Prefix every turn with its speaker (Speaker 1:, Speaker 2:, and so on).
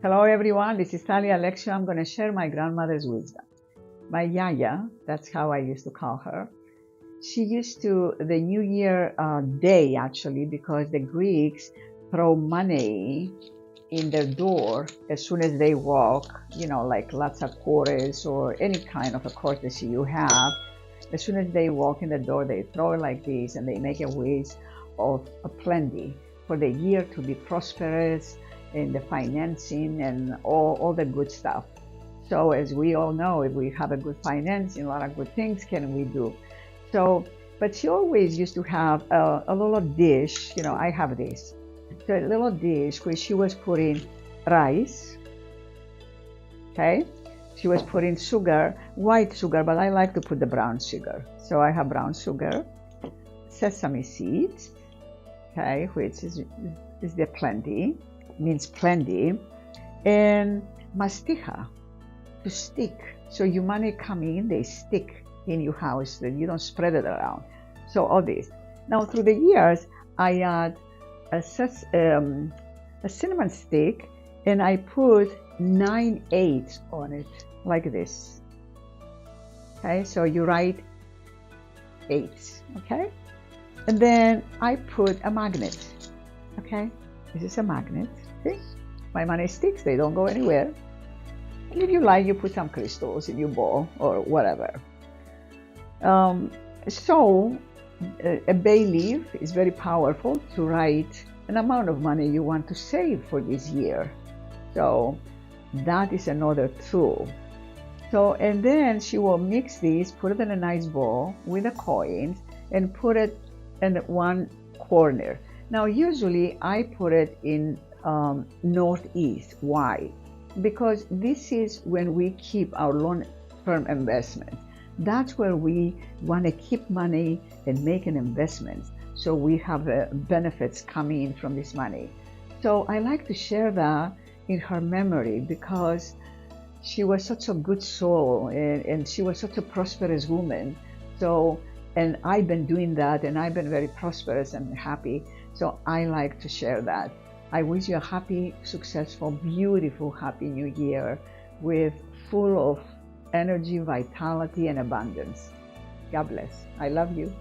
Speaker 1: Hello everyone, this is Talia Alexia. I'm going to share my grandmother's wisdom. My yaya, that's how I used to call her. She used to, the New Year day actually, because the Greeks throw money in their door as soon as they walk, like lots of quarters or any kind of a courtesy you have. As soon as they walk in the door, they throw it like this and they make a wish of a plenty for the year to be prosperous in the financing and all the good stuff. So as we all know, if we have a good financing, a lot of good things can we do. So, but she always used to have a little dish, I have this. So a little dish where she was putting rice, okay? She was putting sugar, white sugar, but I like to put the brown sugar. So I have brown sugar, sesame seeds, okay, which is the plenty, means plenty, and mastiha, to stick. So your money come in, they stick in your house, that you don't spread it around. So all this. Now through the years, I add a cinnamon stick, and I put 9/8 on it, like this. Okay, so you write 8, okay? And then I put a magnet, okay? This is a magnet, see? My money sticks, they don't go anywhere. And if you like, you put some crystals in your bowl or whatever. A bay leaf is very powerful to write an amount of money you want to save for this year. So that is another tool. So, and then she will mix these, put it in a nice bowl with the coins and put it in one corner. Now, usually I put it in northeast. Why? Because this is when we keep our long-term investment. That's where we want to keep money and make an investment, so we have benefits coming in from this money. So I like to share that in her memory, because she was such a good soul and she was such a prosperous woman. So, and I've been doing that, and I've been very prosperous and happy. So I like to share that. I wish you a happy, successful, beautiful, happy new year with full of energy, vitality, and abundance. God bless. I love you.